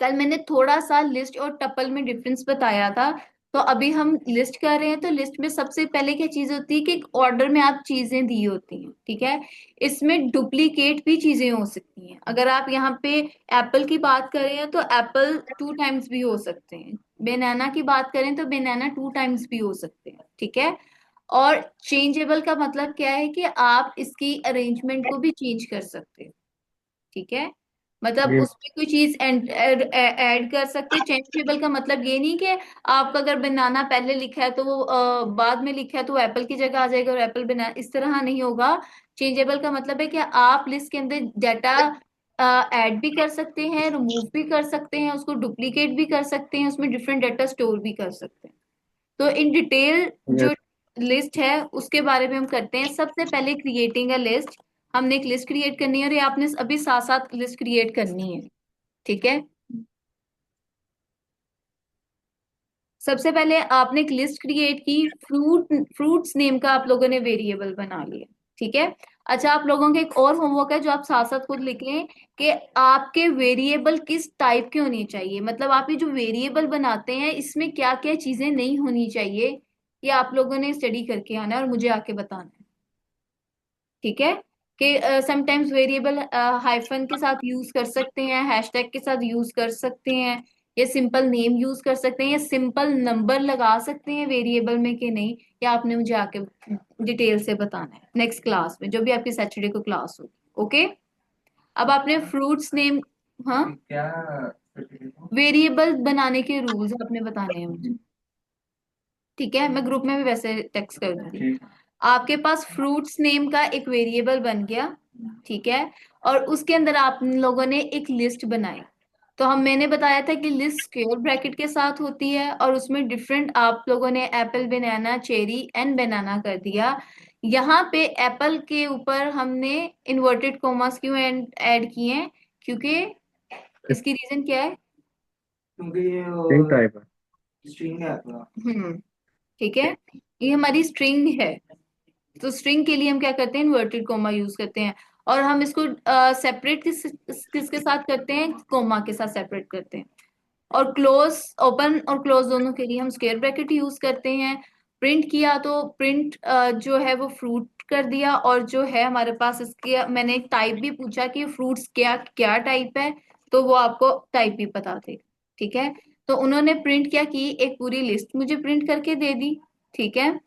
कल मैंने थोड़ा सा लिस्ट और टपल में डिफरेंस बताया था। तो अभी हम लिस्ट कर रहे हैं, तो लिस्ट में सबसे पहले क्या चीज होती है कि एक ऑर्डर में आप चीजें दी होती हैं, ठीक है? इसमें डुप्लीकेट भी चीजें हो सकती हैं। अगर आप यहाँ पे एप्पल की बात करें हैं तो एप्पल 2 टाइम्स भी हो सकते हैं, बनाना की बात करें तो बनाना 2 टाइम्स भी हो सकते हैं, ठीक है? और चेंजेबल का मतलब क्या है कि आप इसकी अरेंजमेंट को भी चेंज कर सकते हो, ठीक है? मतलब जी उसमें कोई चीज ऐड कर सकते हैं। चेंजेबल का मतलब ये नहीं कि आपका अगर बनाना पहले लिखा है तो वो बाद में लिखा है तो वो एप्पल की जगह आ जाएगा और एप्पल बना, इस तरह नहीं होगा। चेंजेबल का मतलब है कि आप लिस्ट के अंदर डाटा ऐड भी कर सकते हैं, रिमूव भी कर सकते हैं, उसको डुप्लीकेट भी कर सकते हैं, उसमें डिफरेंट डाटा स्टोर भी कर सकते हैं। तो इन डिटेल यस। जो लिस्ट है उसके बारे में हम करते हैं। सबसे पहले क्रिएटिंग अ लिस्ट, हमने एक लिस्ट क्रिएट करनी है और ये आपने अभी साथ साथ लिस्ट क्रिएट करनी है। ठीक है, सबसे पहले आपने एक लिस्ट क्रिएट की, फ्रूट्स नेम का आप लोगों ने वेरिएबल बना लिया। ठीक है, अच्छा आप लोगों का एक और होमवर्क है जो आप साथ साथ खुद लिख लें कि आपके वेरिएबल किस टाइप के होने चाहिए, मतलब आप ये जो वेरिएबल बनाते हैं इसमें क्या क्या चीजें नहीं होनी चाहिए, ये आप लोगों ने स्टडी करके आना है और मुझे आके बताना है। ठीक है, कि समटाइम्स वेरिएबल हाइफन के साथ यूज कर सकते हैं, हैशटैग के साथ यूज कर सकते हैं, या सिंपल नेम यूज कर सकते हैं, या सिंपल नंबर लगा सकते हैं वेरिएबल में कि नहीं, या आपने मुझे आके डिटेल से बताना है नेक्स्ट क्लास में, जो भी आपकी सैटरडे को क्लास होगी। ओके, अब आपने फ्रूट्स नेम, हाँ, क्या certificate? वेरिएबल बनाने के रूल्स आपने बताने हैं मुझे। ठीक है, मैं ग्रुप में भी वैसे टेक्स्ट कर दूंगी। ठीक आपके पास फ्रूट्स नेम का एक वेरिएबल बन गया। ठीक है, और उसके अंदर आप लोगों ने एक लिस्ट बनाई। तो मैंने बताया था कि लिस्ट स्क्वायर ब्रैकेट के साथ होती है, और उसमें डिफरेंट आप लोगों ने एप्पल, बनाना, चेरी एंड बनाना कर दिया। यहाँ पे एप्पल के ऊपर हमने इन्वर्टेड कॉमास क्यों ऐड किए हैं, क्योंकि इसकी रीजन क्या है? क्योंकि ये स्ट्रिंग टाइप है। स्ट्रिंग है थोड़ा। ठीक है, ये हमारी स्ट्रिंग है, तो स्ट्रिंग के लिए हम क्या करते हैं, इन्वर्टेड कोमा यूज करते हैं, और हम इसको सेपरेट किसके साथ करते हैं, कोमा के साथ सेपरेट करते हैं। और क्लोज, ओपन और क्लोज दोनों के लिए हम स्क्वायर ब्रैकेट यूज करते हैं। प्रिंट किया तो प्रिंट जो है वो फ्रूट कर दिया, और जो है हमारे पास इसके, मैंने एक टाइप भी पूछा कि फ्रूट्स क्या क्या टाइप है, तो वो आपको टाइप भी बता देगा। ठीक है, तो उन्होंने प्रिंट क्या की, एक पूरी लिस्ट मुझे प्रिंट करके दे दी। ठीक है,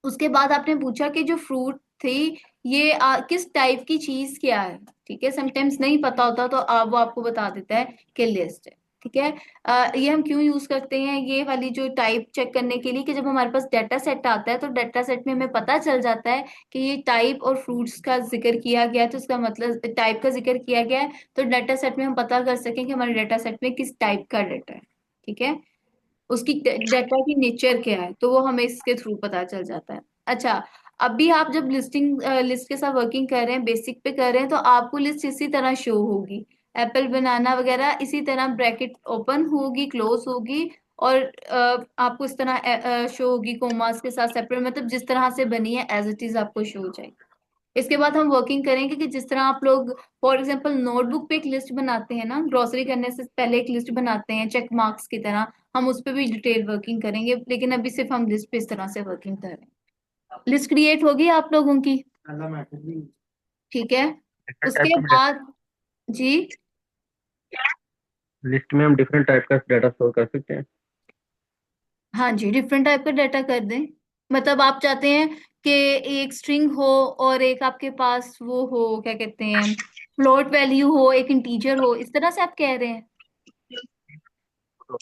उसके बाद आपने पूछा कि जो फ्रूट थी ये किस टाइप की चीज क्या है। ठीक है, समटाइम्स नहीं पता होता तो वो आपको बता देता है कि लिस्ट है। ठीक है, ये हम क्यों यूज करते हैं, ये वाली जो टाइप चेक करने के लिए, कि जब हमारे पास डाटा सेट आता है तो डाटा सेट में हमें पता चल जाता है कि ये टाइप और फ्रूट्स का जिक्र किया गया है, तो इसका मतलब टाइप का जिक्र किया गया है, तो डाटा सेट में हम पता कर सकें कि हमारे डाटा सेट में किस टाइप का डाटा है। ठीक है, उसकी डाटा की नेचर क्या है, तो वो हमें इसके थ्रू पता चल जाता है। अच्छा, अभी आप जब लिस्ट के साथ वर्किंग कर रहे हैं, बेसिक पे कर रहे हैं, तो आपको लिस्ट इसी तरह शो होगी, एप्पल, बनाना वगैरह इसी तरह ब्रैकेट ओपन होगी, क्लोज होगी, और आपको इस तरह शो होगी कोमास के साथ सेपरेट, मतलब जिस तरह से बनी है एज इट इज आपको शो हो जाएगी। इसके बाद हम वर्किंग करेंगे कि जिस तरह आप लोग फॉर एग्जांपल नोटबुक पे एक लिस्ट बनाते हैं ना, ग्रोसरी करने से पहले एक लिस्ट बनाते हैं चेक मार्क्स की तरह, हम उस पे भी डिटेल वर्किंग करेंगे, लेकिन अभी सिर्फ हम लिस्ट पे इस तरह से वर्किंग कर रहे हैं। लिस्ट क्रिएट होगी आप लोगों की? अल्लाह मैटर भी। ठीक है, डिफरेंट उसके टाइप का बाद जी, लिस्ट में हम डिफरेंट टाइप का डाटा स्टोर कर सकते हैं। हाँ जी, डिफरेंट टाइप का डाटा कर दें, मतलब आप चाहते हैं कि एक स्ट्रिंग हो और एक आपके पास वो हो, क्या कहते हैं, फ्लोट वैल्यू हो, एक इंटीजर हो, इस तरह से आप कह रहे हैं? तो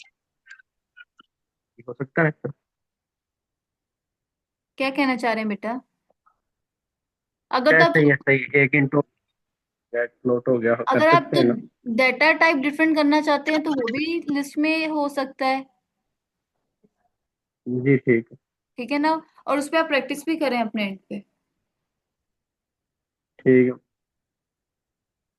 ये हो सकता है सर। क्या कहना चाह रहे हैं बेटा? अगर तो क्या आप सही है, सही, एक इंटू फ्लोट हो गया, कर अगर आप सकते तो हैं ना। डाटा टाइप डिफरेंट करना चाहते हैं तो वो भी लिस्ट में हो सकता है। जी ठीक है। ठीक है ना, और उस पर आप प्रैक्टिस भी करें अपने एंड पे। ठीक है।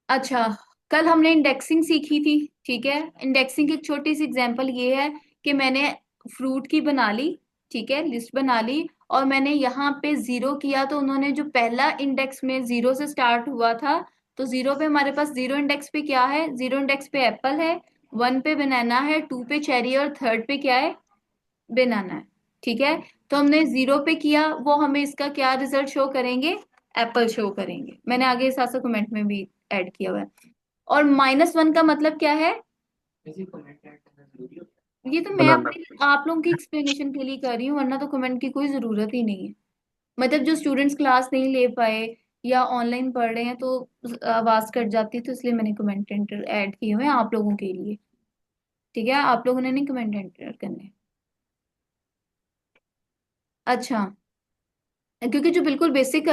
अच्छा, कल हमने इंडेक्सिंग सीखी थी। ठीक है, इंडेक्सिंग की एक छोटी सी एग्जांपल ये है कि मैंने फ्रूट की बना ली, ठीक है, लिस्ट बना ली, और मैंने यहाँ पे जीरो किया, तो उन्होंने जो पहला इंडेक्स में जीरो से स्टार्ट हुआ था, तो जीरो पे हमारे पास जीरो इंडेक्स पे क्या है, जीरो इंडेक्स पे एप्पल है, वन पे बनाना है, टू पे चेरी, और थर्ड पे क्या है, बनाना है। ठीक है, तो हमने जीरो पे किया, वो हमें इसका क्या रिजल्ट शो करेंगे, एप्पल शो करेंगे, मैंने आगे साथ साथ कमेंट में भी ऐड किया हुआ है। और माइनस वन का मतलब क्या है, इसी कमेंट ऐड करना जरूरी होता ये तो मैं बनाना। अपने आप लोगों की एक्सप्लेनेशन के लिए कर रही हूँ, वरना तो कमेंट की कोई जरूरत ही नहीं है। मतलब जो स्टूडेंट्स क्लास नहीं ले पाए या ऑनलाइन पढ़ रहे हैं तो आवाज कट जाती है, तो इसलिए मैंने कमेंट एंटर ऐड किए हुए हैं आप लोगों के लिए। ठीक है, आप लोगों ने नहीं कमेंट एंटर करने। अच्छा, क्योंकि जो बिल्कुल बेसिक